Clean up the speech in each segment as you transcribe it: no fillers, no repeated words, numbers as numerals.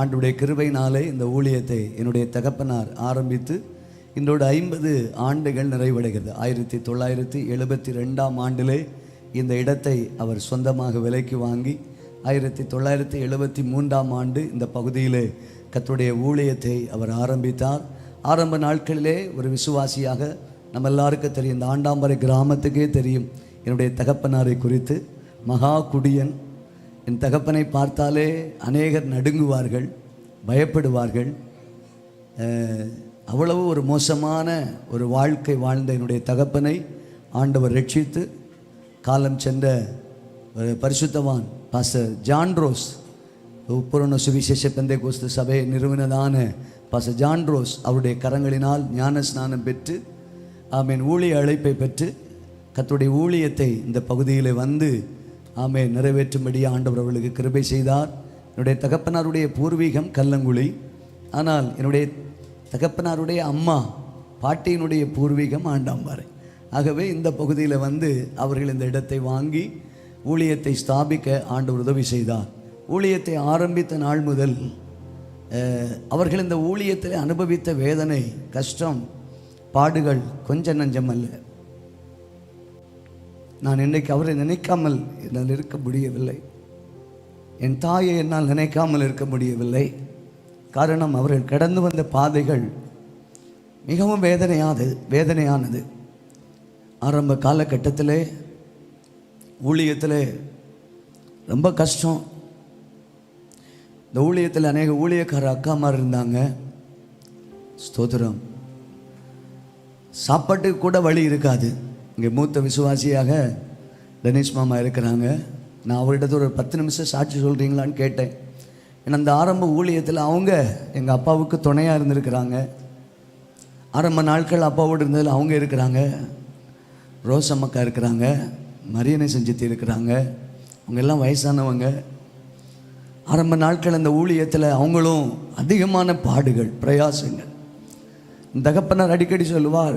ஆண்டுடைய கிருபையினாலே இந்த ஊழியத்தை என்னுடைய தகப்பனார் ஆரம்பித்து இன்றோடு 50 ஆண்டுகள் நிறைவடைகிறது. 1972 ஆண்டிலே இந்த இடத்தை அவர் சொந்தமாக விலைக்கு வாங்கி 1973 ஆண்டு இந்த பகுதியிலே கர்த்தருடைய ஊழியத்தை அவர் ஆரம்பித்தார். ஆரம்ப நாட்களிலே ஒரு விசுவாசியாக நம்ம எல்லாருக்கும் தெரியும், இந்த ஆண்டாம்பரை கிராமத்துக்கே தெரியும் என்னுடைய தகப்பனாரை குறித்து. மகா குடியன். என் தகப்பனை பார்த்தாலே அநேகர் நடுங்குவார்கள், பயப்படுவார்கள். அவ்வளவு ஒரு மோசமான ஒரு வாழ்க்கை வாழ்ந்த என்னுடைய தகப்பனை ஆண்டவர் ரட்சித்து காலம் சென்ற ஒரு பரிசுத்தவான் பாஸ்டர் ஜான் ரோஸ், பூரண சுவிசேஷ பெந்தேகோஸ்து சபையை நிறுவனதான பாஸ்டர் ஜான் ரோஸ் அவருடைய கரங்களினால் ஞான ஸ்நானம் பெற்று ஆமேன் ஊழிய அழைப்பை பெற்று கர்த்தருடைய ஊழியத்தை இந்த பகுதியில் வந்து ஆமேன் நிறைவேற்றும்படி ஆண்டவர் அவர்களுக்கு கிருபை செய்தார். என்னுடைய தகப்பனாருடைய பூர்வீகம் கல்லங்குழி. ஆனால் என்னுடைய தகப்பனாருடைய அம்மா பாட்டியினுடைய பூர்வீகம் ஆண்டாம்பாறை. ஆகவே இந்த பகுதியில் வந்து அவர்கள் இந்த இடத்தை வாங்கி ஊழியத்தை ஸ்தாபிக்க ஆண்டவர் உதவி செய்தார். ஊழியத்தை ஆரம்பித்த நாள் முதல் அவர்கள் இந்த ஊழியத்தில் அனுபவித்த வேதனை, கஷ்டம், பாடுகள் கொஞ்சம் நஞ்சம் அல்ல. நான் இன்றைக்கு அவரை நினைக்காமல் என்னால் இருக்க முடியவில்லை. என் தாயை என்னால் நினைக்காமல் இருக்க முடியவில்லை. காரணம், அவர்கள் கடந்து வந்த பாதைகள் மிகவும் வேதனையானது. ஆரம்ப காலகட்டத்தில் ஊழியத்தில் ரொம்ப கஷ்டம். இந்த ஊழியத்தில் அநேக ஊழியக்கார அக்காமார் இருந்தாங்க. ஸ்தோத்திரம். சாப்பாட்டுக்கு கூட வழி இருக்காது. இங்கே மூத்த விசுவாசியாக டெனிஸ் மாமா இருக்கிறாங்க. நான் அவர்கிட்ட ஒரு 10 நிமிஷம் சாட்சி சொல்கிறீங்களான்னு கேட்டேன். ஏன்னா அந்த ஆரம்ப ஊழியத்தில் அவங்க எங்கள் அப்பாவுக்கு துணையாக இருந்திருக்கிறாங்க. ஆரம்ப நாட்கள் அப்பாவோடு இருந்ததில் அவங்க இருக்கிறாங்க. ரோசம்மக்கா இருக்கிறாங்க, மரியனை செஞ்சுத்தி இருக்கிறாங்க. அவங்க எல்லாம் வயசானவங்க. ஆரம்ப நாட்கள் அந்த ஊழியத்தில் அவங்களும் அதிகமான பாடுகள், பிரயாசங்கள். தகப்பனார் அடிக்கடி சொல்லுவார்,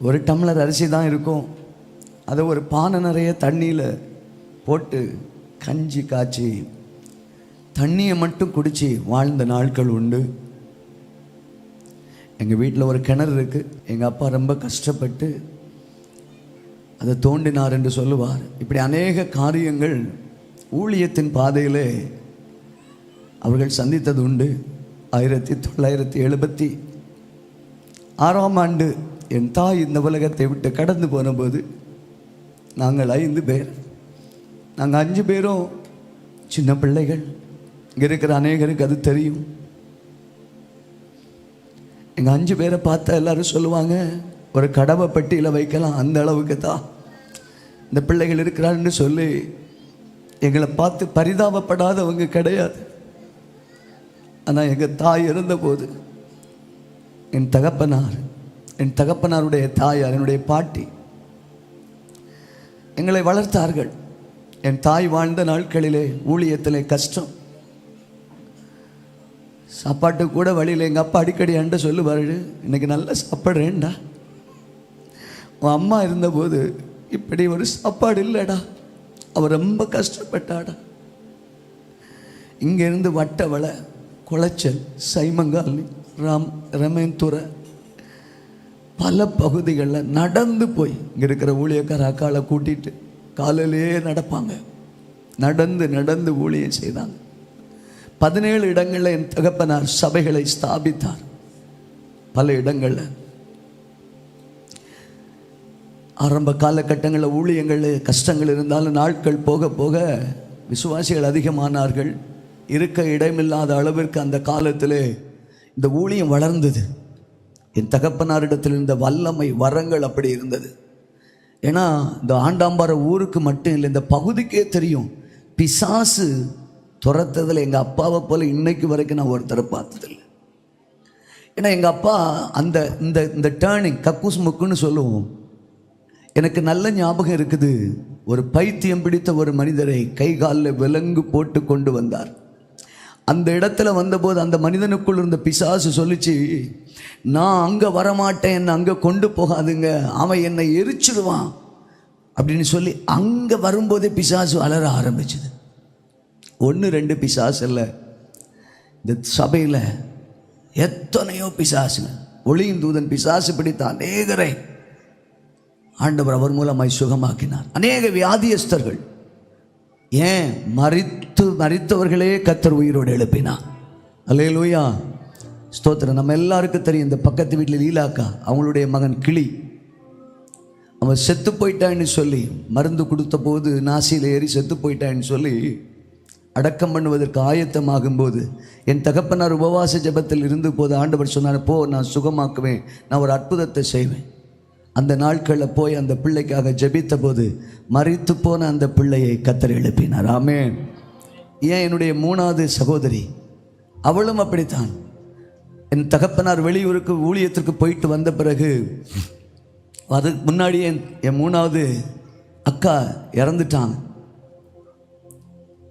ஒரு டம்ளர் அரிசி தான் இருக்கும், அதை ஒரு பானை நிறைய தண்ணியில் போட்டு கஞ்சி காய்ச்சி தண்ணியை மட்டும் குடித்து வாழ்ந்த நாட்கள் உண்டு. எங்கள் வீட்டில் ஒரு கிணறு இருக்குது. எங்கள் அப்பா ரொம்ப கஷ்டப்பட்டு அதை தோண்டினார் என்று சொல்லுவார். இப்படி அநேக காரியங்கள் ஊழியத்தின் பாதையிலே அவர்கள் சந்தித்தது உண்டு. 1976 ஆண்டு என் தாய் இந்த உலகத்தை விட்டு கடந்து போனபோது நாங்கள் 5 பேர். நாங்கள் 5 பேரும் சின்ன பிள்ளைகள். இங்கே இருக்கிற அநேகருக்கு அது தெரியும். எங்கள் 5 பேரை பார்த்தா எல்லாரும் சொல்லுவாங்க, ஒரு கடவை பெட்டியில் வைக்கலாம், அந்த அளவுக்கு தான் இந்த பிள்ளைகள் இருக்கிறான்னு சொல்லி எங்களை பார்த்து பரிதாபப்படாதவங்க கிடையாது. ஆனால் எங்கள் தாய் இருந்தபோது என் தகப்பனாருடைய தாயார், என்னுடைய பாட்டி எங்களை வளர்த்தார்கள். என் தாய் வாழ்ந்த நாட்களிலே ஊழியத்திலே கஷ்டம். சாப்பாட்டு கூட வழியில் எங்கள் அப்பா அடிக்கடி அண்ட சொல்லுவார், இன்னைக்கு நல்லா சாப்பிட்றேன்டா, உன் அம்மா இருந்தபோது இப்படி ஒரு சாப்பாடு இல்லைடா, அவர் ரொம்ப கஷ்டப்பட்டாடா. இங்கேருந்து வட்டவளை, குளச்சல், சைமங்காலி, ரமேந்துறை பல பகுதிகளில் நடந்து போய் இங்கே இருக்கிற ஊழியக்கார அக்காலை கூட்டிகிட்டு காலையிலே நடப்பாங்க. நடந்து நடந்து ஊழியம் செய்தாங்க. 17 இடங்களில் என் தகப்பனார் சபைகளை ஸ்தாபித்தார். பல இடங்களில் ஆரம்ப காலகட்டங்களில் ஊழியங்கள் கஷ்டங்கள் இருந்தாலும் நாட்கள் போக போக விசுவாசிகள் அதிகமானார்கள். இருக்க இடமில்லாத அளவிற்கு அந்த காலத்திலே இந்த ஊழியம் வளர்ந்தது. என் தகப்பனாரிடத்தில் இருந்த வல்லமை, வரங்கள் அப்படி இருந்தது. ஏன்னா இந்த ஆண்டாம்பாறை ஊருக்கு மட்டும் இல்லை, இந்த பகுதிக்கே தெரியும், பிசாசு துரத்ததில் எங்கள் அப்பாவை போல இன்னைக்கு வரைக்கும் நான் ஒருத்தரை பார்த்ததில்லை. ஏன்னா எங்கள் அப்பா அந்த இந்த டேர்னிங் கக்கூஸ் முக்குன்னு சொல்லுவோம். எனக்கு நல்ல ஞாபகம் இருக்குது. ஒரு பைத்தியம் பிடித்த ஒரு மனிதரை கை காலில் விலங்கு போட்டு கொண்டு வந்தார். அந்த இடத்துல வந்தபோது அந்த மனிதனுக்குள் இருந்த பிசாசு சொல்லிச்சு, நான் அங்கே வரமாட்டேன், என்னை அங்கே கொண்டு போகாதுங்க, அவன் என்னை எரிச்சிடுவான் அப்படின்னு சொல்லி அங்கே வரும்போதே பிசாசு அலற ஆரம்பிச்சுது. 1 2 பிசாசு இல்லை, இந்த சபையில் எத்தனையோ பிசாசுங்க, ஒளியின் தூதன் பிசாசு பிடித்த அநேகரை ஆண்டவர் அவர் மூலமாய் சுகமாக்கினார். அநேக வியாதியஸ்தர்கள், ஏன் மரித்தவர்களே கர்த்தர் உயிரோடு எழுப்பினார். அல்லேலூயா, ஸ்தோத்திரம். நம்ம எல்லாருக்கும் தெரியும், இந்த பக்கத்து வீட்டில் லீலாக்கா, அவங்களுடைய மகன் கிளி, அவன் செத்து போயிட்டான்னு சொல்லி மருந்து கொடுத்த போது நாசியில் ஏறி செத்து போயிட்டான்னு சொல்லி அடக்கம் பண்ணுவதற்கு ஆயத்தமாகும்போது என் தகப்பனார் உபவாச ஜெபத்தில் இருந்த போது ஆண்டவர் சொன்னார், போ, நான் சுகமாக்குவேன், நான் ஒரு அற்புதத்தை செய்வேன். அந்த நாட்களில் போய் அந்த பிள்ளைக்காக ஜெபித்த போது மரித்து போன அந்த பிள்ளையை கர்த்தர் எழுப்பினார். ஆமென். ஏன் என்னுடைய 3வது சகோதரி, அவளும் அப்படித்தான். என் தகப்பனார் வெளியூருக்கு ஊழியத்திற்கு போயிட்டு வந்த பிறகு, அதுக்கு முன்னாடியே என் 3வது அக்கா இறந்துட்டாங்க.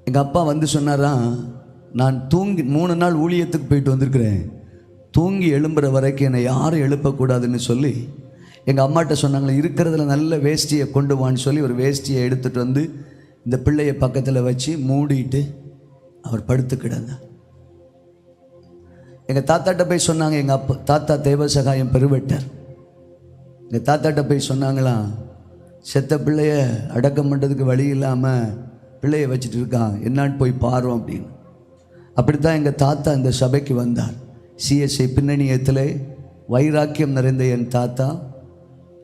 எங்கள் அப்பா வந்து சொன்னாராம், நான் தூங்கி 3 நாள் ஊழியத்துக்கு போயிட்டு வந்திருக்கிறேன், தூங்கி எழும்புற வரைக்கும் என்னை யாரும் எழுப்பக்கூடாதுன்னு சொல்லி எங்கள் அம்மாட்ட சொன்னாங்களே, இருக்கிறதுல நல்ல வேஷ்டியை கொண்டு வான்னு சொல்லி ஒரு வேஷ்டியை எடுத்துகிட்டு வந்து இந்த பிள்ளையை பக்கத்தில் வச்சு மூடிட்டு அவர் படுத்து கிடந்தார். எங்கள் தாத்தாட்ட போய் சொன்னாங்க, எங்கள் தாத்தா தேவசகாயம் பெருவெட்டர், எங்கள் தாத்தாட்ட போய் சொன்னாங்களாம், செத்த பிள்ளைய அடக்கம் பண்ணுறதுக்கு வழி இல்லாமல் பிள்ளையை வச்சுட்டு இருக்கான், என்னான்னு போய் பாரோம் அப்படின்னு. அப்படித்தான் எங்கள் தாத்தா இந்த சபைக்கு வந்தார். சிஎஸ்ஐ பின்னணியத்தில் வைராக்கியம் நிறைந்த என் தாத்தா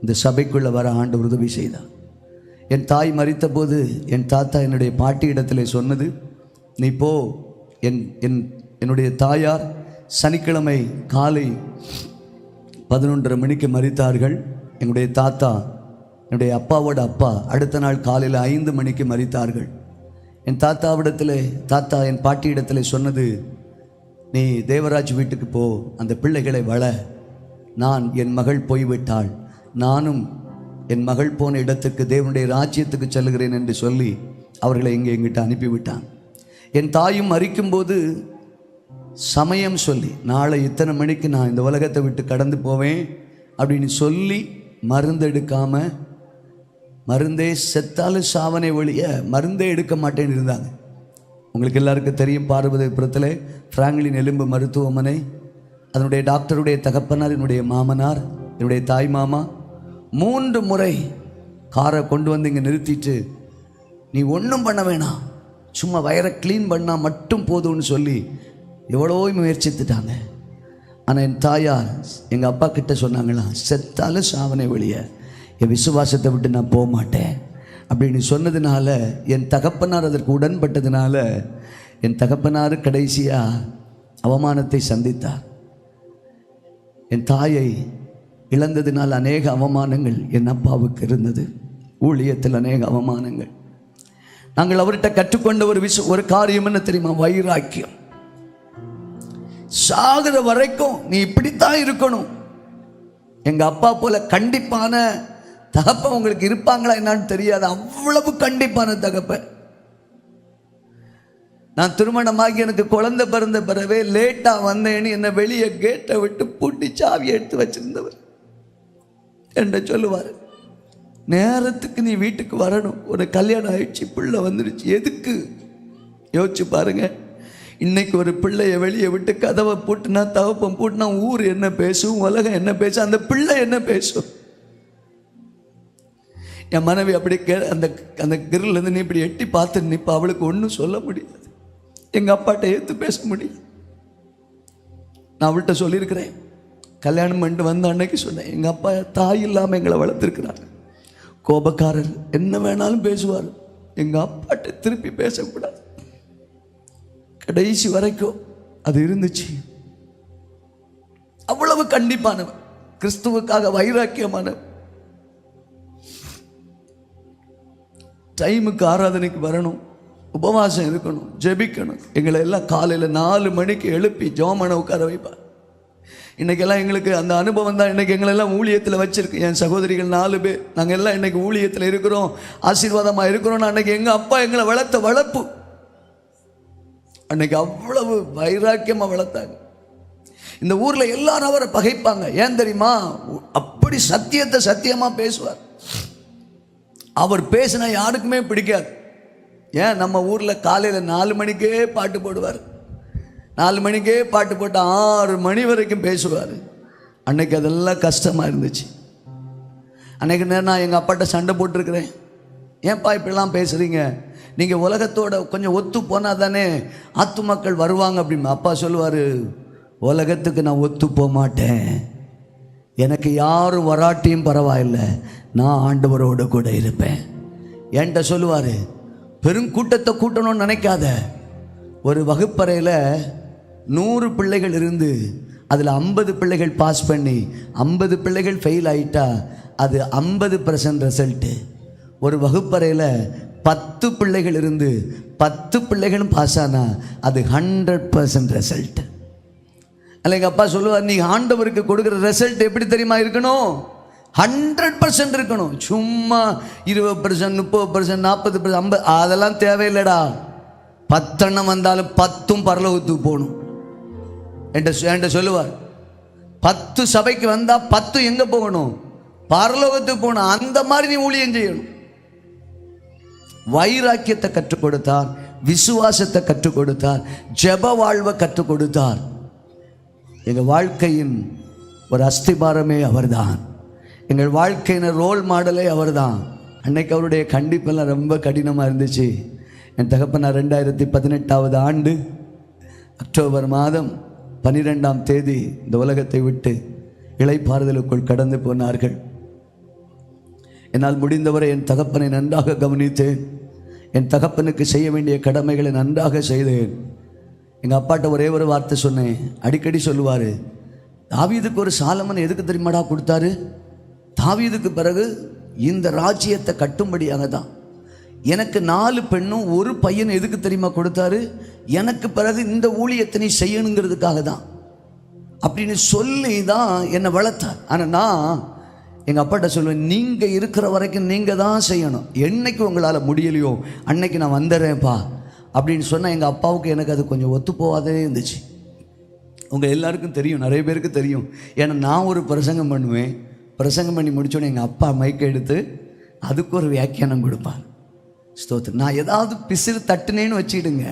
இந்த சபைக்குள்ளே வர ஆண்டவர் உதவி செய்தார். என் தாய் மரித்த போது என் தாத்தா என்னுடைய பாட்டி இடத்துல சொன்னது, நீ போ. என்னுடைய தாயார் சனிக்கிழமை காலை 11:30 மணிக்கு மரித்தார்கள். என்னுடைய தாத்தா, என்னுடைய அப்பாவோட அப்பா, அடுத்த நாள் காலையில் 5 மணிக்கு மரித்தார்கள். என் தாத்தா என் பாட்டி இடத்துல சொன்னது, நீ தேவராஜ் வீட்டுக்கு போ, அந்த பிள்ளைகளை வள, நான் என் மகள் போய்விட்டாள், நானும் என் மகள் போன இடத்துக்கு தேவனுடைய ராஜ்யத்துக்கு செல்கிறேன் என்று சொல்லி அவர்களை எங்கிட்ட அனுப்பிவிட்டான். என் தாயும் மரிக்கும்போது சமயம் சொல்லி, நாளை இத்தனை மணிக்கு நான் இந்த உலகத்தை விட்டு கடந்து போவேன் அப்படின்னு சொல்லி மருந்து எடுக்காமல், மருந்தே செத்தாலும் சாவனை ஒழிய மருந்தே எடுக்க மாட்டேன்னு இருந்தாங்க. உங்களுக்கு எல்லாருக்கும் தெரியும், பார்வதிபுரத்தில் பிராங்க்லின் எலும்பு மருத்துவமனை, அதனுடைய டாக்டருடைய தகப்பனார் என்னுடைய மாமனார், என்னுடைய தாய் மாமா 3 முறை காரை கொண்டு வந்து இங்கே நிறுத்திட்டு, நீ ஒன்றும் பண்ண வேணாம், சும்மா வயரை க்ளீன் பண்ணால் மட்டும் போதும்னு சொல்லி எவ்வளோ முயற்சித்துட்டாங்க. ஆனால் என் தாயார் எங்கள் அப்பா கிட்ட சொன்னாங்களாம், செத்தாலும் சாவனை வெளியே என் விசுவாசத்தை விட்டு நான் போக மாட்டேன் அப்படின்னு சொன்னதுனால, என் தகப்பனார் அதற்கு உடன்பட்டதுனால என் தகப்பனார் கடைசியாக அவமானத்தை சந்தித்தார். என் தாயை இழந்ததினால் அநேக அவமானங்கள் என் அப்பாவுக்கு இருந்தது. ஊழியத்தில் அநேக அவமானங்கள். நாங்கள் அவர்கிட்ட கற்றுக்கொண்ட ஒரு காரியம் என்ன தெரியுமா? வைராக்கியம். சாகிற வரைக்கும் நீ இப்படித்தான் இருக்கணும். எங்க அப்பா போல கண்டிப்பான தகப்பன் உங்களுக்கு இருப்பாங்களா என்னன்னு தெரியாது, அவ்வளவு கண்டிப்பான தகப்பன். நான் திருமணமாகி எனக்கு குழந்தை பிறந்த பிறவே லேட்டா வந்தேன்னு என்னை வெளியே கேட்டை விட்டு பூட்டி சாவி எடுத்து வச்சிருந்தவர் என்ற சொல்லுவார், நேரத்துக்கு நீ வீட்டுக்கு வரணும், ஒரு கல்யாணம் ஆயிடுச்சு, பிள்ளை வந்துடுச்சு, எதுக்கு? யோசிச்சு பாருங்க. இன்னைக்கு ஒரு பிள்ளைய வெளியே விட்டு கதவை பூட்டுனா, தகப்பம் பூட்டினா ஊர் என்ன பேசும், உலகம் என்ன பேசும், அந்த பிள்ளை என்ன பேசும்? என் மனைவி அப்படி அந்த கிரில் நீ இப்படி எட்டி பார்த்து நிப்ப, அவளுக்கு ஒன்றும் சொல்ல முடியாது, எங்க அப்பாட்ட ஏற்று பேச முடியும். நான் அவள்கிட்ட சொல்லியிருக்கிறேன், கல்யாணம் பண்ணிட்டு வந்த அன்னைக்கு சொன்னேன், எங்கள் அப்பா தாய் இல்லாமல் எங்களை வளர்த்துருக்கிறார், கோபக்காரர், என்ன வேணாலும் பேசுவார், எங்கள் அப்பாட்ட திருப்பி பேசக்கூடாது. கடைசி வரைக்கும் அது இருந்துச்சு. அவ்வளவு கண்டிப்பானவன், கிறிஸ்துவுக்காக வைராக்கியமானவன். டைமுக்கு ஆராதனைக்கு வரணும், உபவாசம் இருக்கணும், ஜெபிக்கணும். எங்களை எல்லாம் காலையில் 4 மணிக்கு எழுப்பி ஜோமனை உட்கார வைப்பார். இன்றைக்கெல்லாம் எங்களுக்கு அந்த அனுபவம் தான் இன்றைக்கி எங்களெல்லாம் ஊழியத்தில் வச்சுருக்கு. என் சகோதரிகள் 4 பேர், நாங்கள் எல்லாம் இன்றைக்கி ஊழியத்தில் இருக்கிறோம், ஆசீர்வாதமாக இருக்கிறோம். அன்றைக்கி எங்கள் அப்பா எங்களை வளர்த்த வளர்ப்பு, அன்றைக்கி அவ்வளவு வைராக்கியமாக வளர்த்தாங்க. இந்த ஊரில் எல்லாரும் அவரை பகைப்பாங்க. ஏன் தெரியுமா? அப்படி சத்தியத்தை சத்தியமாக பேசுவார். அவர் பேசினா யாருக்குமே பிடிக்காது. ஏன்? நம்ம ஊரில் காலையில் 4 மணிக்கே பாட்டு போடுவார், 4 மணிக்கே பாட்டு போட்டு 6 மணி வரைக்கும் பேசுவார். அன்னைக்கு அதெல்லாம் கஷ்டமாக இருந்துச்சு. அன்னைக்கு நேரம் நான் எங்கள் அப்பாட்ட சண்டை போட்டிருக்கிறேன். ஏன்ப்பா இப்படிலாம் பேசுகிறீங்க, நீங்கள் உலகத்தோட கொஞ்சம் ஒத்து போனால் தானே ஆத்துமாக்கள் வருவாங்க அப்படின்னு. அப்பா சொல்லுவார், உலகத்துக்கு நான் ஒத்து போக மாட்டேன், எனக்கு யாரும் வராட்டியும் பரவாயில்லை, நான் ஆண்டவரோடு கூட இருப்பேன். என்கிட்ட சொல்லுவார், பெருங்கூட்டத்தை கூட்டணும்னு நினைக்காத, ஒரு வகுப்பறையில் 100 பிள்ளைகள் இருந்து அதில் 50 பிள்ளைகள் பாஸ் பண்ணி 50 பிள்ளைகள் ஃபெயில் ஆகிட்டா அது 50% ரிசல்ட்டு. ஒரு வகுப்பறையில் 10 பிள்ளைகள் இருந்து 10 பிள்ளைகளும் பாஸ் ஆனால் அது 100% ரிசல்ட். அல்ல எங்கள் அப்பா சொல்லுவார், நீ ஆண்டவருக்கு கொடுக்குற ரிசல்ட் எப்படி தெரியுமா இருக்கணும்? 100% இருக்கணும். சும்மா 20%, 30%, 40%, 50 அதெல்லாம் தேவையில்லைடா. 10 எண்ணம் வந்தாலும் 10ம் பரலோகத்துக்கு போகணும் என்கிட்ட சொல்லுவார். 10 சபைக்கு வந்தால் 10 எங்கே போகணும்? பரலோகத்துக்கு போகணும். அந்த மாதிரி நீ ஊழியம் செய்யணும். வைராக்கியத்தை கற்றுக் கொடுத்தார், விசுவாசத்தை கற்றுக் கொடுத்தார், ஜெப வாழ்வை கற்றுக் கொடுத்தார். எங்கள் வாழ்க்கையின் ஒரு அஸ்திபாரமே அவர்தான். எங்கள் வாழ்க்கையின் ரோல் மாடலே அவர்தான். அன்னைக்கு அவருடைய கண்டிப்பெல்லாம் ரொம்ப கடினமாக இருந்துச்சு. என் தகப்பனார் 2018 ஆண்டு அக்டோபர் மாதம் 12ஆம் தேதி இந்த உலகத்தை விட்டு இளைப்பாறுதலுக்குள் கடந்து போனார்கள். என்னால் முடிந்தவரை என் தகப்பனை நன்றாக கவனித்தேன். என் தகப்பனுக்கு செய்ய வேண்டிய கடமைகளை நன்றாக செய்தேன். எங்கள் அப்பாட்ட ஒரே ஒரு வார்த்தை சொன்னேன். அடிக்கடி சொல்லுவார், தாவீதுக்கு ஒரு சாலமன் எதுக்கு தெரியுமாடா கொடுத்தாரு? தாவீதுக்கு பிறகு இந்த ராஜ்யத்தை கட்டும்படியாக தான். எனக்கு 4 பெண்ணும் 1 பையன் எதுக்கு தெரியுமா கொடுத்தாரு? எனக்கு பிறகு இந்த ஊழியத்தை நீ செய்யணுங்கிறதுக்காக தான் அப்படின்னு சொல்லி தான் என்னை வளர்த்தார். ஆனால் நான் எங்கள் அப்பாட்ட சொல்லுவேன், நீங்கள் இருக்கிற வரைக்கும் நீங்கள் தான் செய்யணும், என்னைக்கு உங்களால் முடியலையோ அன்னைக்கு நான் வந்துடுறேன்ப்பா அப்படின்னு சொன்னால் எங்கள் அப்பாவுக்கு எனக்கு அது கொஞ்சம் ஒத்து போகாதே இருந்துச்சு. உங்கள் எல்லாருக்கும் தெரியும், நிறைய பேருக்கு தெரியும். ஏன்னா நான் ஒரு பிரசங்கம் பண்ணுவேன், பிரசங்கம் பண்ணி முடித்தோடனே எங்கள் அப்பா மைக்கை எடுத்து அதுக்கு ஒரு வியாக்கியானம் கொடுப்பார். ஸ்தோத்திரம். நான் ஏதாவது பிசிறு தட்டுனேன்னு வச்சுக்கிடுங்க,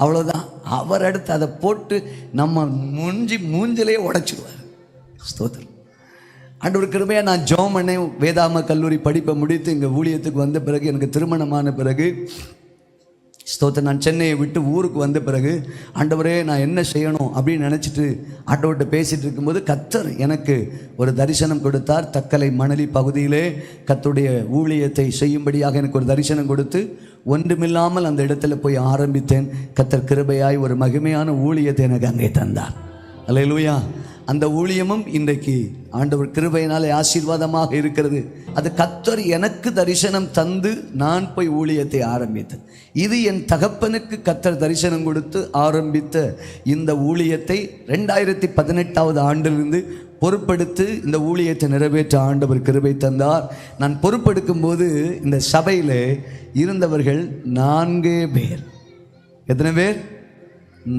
அவ்வளோதான். அவர் அடுத்து அதை போட்டு நம்ம மூஞ்சிலே உடைச்சிடுவார். ஸ்தோத்திரம். ஆண்டவர் கிருபையாக நான் ஜெபம் பண்ணேன். வேதாம கல்லூரி படிப்பை முடித்து இங்கே ஊழியத்துக்கு வந்த பிறகு, எனக்கு திருமணமான பிறகு, ஸ்தோத்திரம், நான் சென்னையை விட்டு ஊருக்கு வந்த பிறகு, ஆண்டவரே நான் என்ன செய்யணும் அப்படின்னு நினச்சிட்டு ஆண்டவர்கிட்ட பேசிகிட்டு இருக்கும்போது கர்த்தர் எனக்கு ஒரு தரிசனம் கொடுத்தார். தக்கலை மணலி பகுதியிலே கர்த்தருடைய ஊழியத்தை செய்யும்படியாக எனக்கு ஒரு தரிசனம் கொடுத்து ஒன்றுமில்லாமல் அந்த இடத்துல போய் ஆரம்பித்தேன். கர்த்தர் கிருபையாய் ஒரு மகிமையான ஊழியத்தை எனக்கு அங்கே தந்தார். அல்லேலூயா. அந்த ஊழியமும் இன்றைக்கு ஆண்டவர் கிருபையினாலே ஆசீர்வாதமாக இருக்கிறது. அது கர்த்தர் எனக்கு தரிசனம் தந்து நான் போய் ஊழியத்தை ஆரம்பித்தேன். இது என் தகப்பனுக்கு கர்த்தர் தரிசனம் கொடுத்து ஆரம்பித்த இந்த ஊழியத்தை 2018 ஆண்டிலிருந்து பொறுப்பெடுத்து இந்த ஊழியத்தை நிறைவேற்ற ஆண்டவர் கிருபை தந்தார். நான் பொறுப்பெடுக்கும் போது இந்த சபையில் இருந்தவர்கள் 4 பேர். எத்தனை பேர்?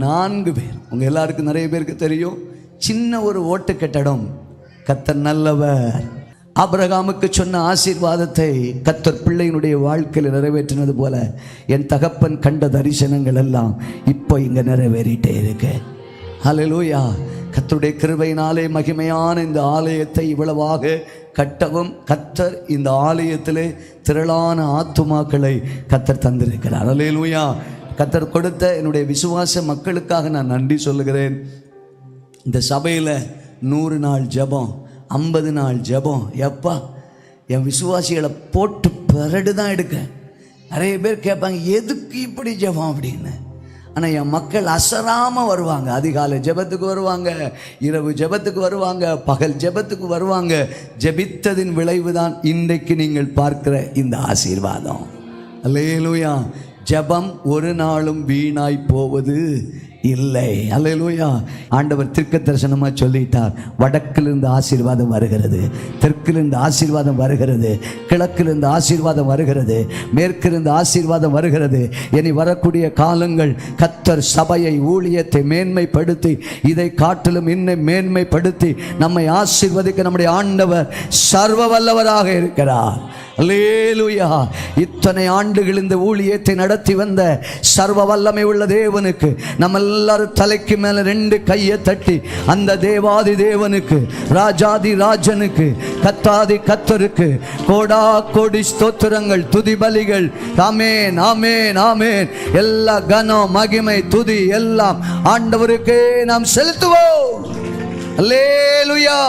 4 பேர். உங்கள் எல்லாருக்கும் நிறைய பேருக்கு தெரியும். சின்ன ஒரு ஓட்டு கட்டடம். கர்த்தர் நல்லவர். ஆபிரகாமுக்கு சொன்ன ஆசீர்வாதத்தை கர்த்தர் பிள்ளையினுடைய வாழ்க்கையில் நிறைவேற்றினது போல என் தகப்பன் கண்ட தரிசனங்கள் எல்லாம் இப்போ இங்கே நிறைவேறிட்டே இருக்கு. ஹல்லேலூயா. கர்த்தருடைய கிருபையினாலே மகிமையான இந்த ஆலயத்தை இவ்வளவாக கட்டவும் கர்த்தர் இந்த ஆலயத்திலே திரளான ஆத்துமாக்களை கர்த்தர் தந்திருக்கிறார். ஹல்லேலூயா. கர்த்தர் கொடுத்த என்னுடைய விசுவாச மக்களுக்காக நான் நன்றி சொல்லுகிறேன். இந்த சபையில் 100 நாள் ஜெபம், 50 நாள் ஜெபம். எப்பா, என் விசுவாசிகளை போட்டு பரடு தான் எடுக்க. நிறைய பேர் கேட்பாங்க, எதுக்கு இப்படி ஜெபம் அப்படின்னு. ஆனால் என் மக்கள் அசராமல் வருவாங்க. அதிகாலை ஜெபத்துக்கு வருவாங்க, இரவு ஜெபத்துக்கு வருவாங்க, பகல் ஜெபத்துக்கு வருவாங்க. ஜெபித்ததின் விளைவு தான் இன்றைக்கு நீங்கள் பார்க்கிற இந்த ஆசீர்வாதம். அல்லேலூயா. ஜெபம் ஒரு நாளும் வீணாய் போவது இல்லை. அல்லேலூயா. ஆண்டவர் தீர்க்க தரிசனமாக சொல்லிட்டார், வடக்கிலிருந்து ஆசீர்வாதம் வருகிறது, தெற்கிலிருந்து ஆசீர்வாதம் வருகிறது, கிழக்கிலிருந்து ஆசீர்வாதம் வருகிறது, மேற்கிலிருந்து ஆசீர்வாதம் வருகிறது. இனி வரக்கூடிய காலங்கள் கர்த்தர் சபையை, ஊழியத்தை மேன்மைப்படுத்தி இதை காட்டிலும் இன்னும் மேன்மைப்படுத்தி நம்மை ஆசீர்வதிக்க நம்முடைய ஆண்டவர் சர்வ வல்லவராக இருக்கிறார். அல்லேலூயா. இத்தனை ஆண்டுகள் இந்த ஊழியத்தை நடத்தி வந்த சர்வ வல்லமை உள்ள தேவனுக்கு நம்ம எல்லாரும் தலைக்கு மேல 2 கையை தட்டி அந்த தேவாதி தேவனுக்கு, ராஜாதி ராஜனுக்கு, கத்தாதி கத்தருக்கு கோடா கோடி ஸ்தோத்திரங்கள், துதி பலிகள். ஆமென், ஆமென், ஆமென். எல்லா கனம், மகிமை, துதி எல்லாம் ஆண்டவருக்கே நாம் செலுத்துவோம். அல்லேலூயா.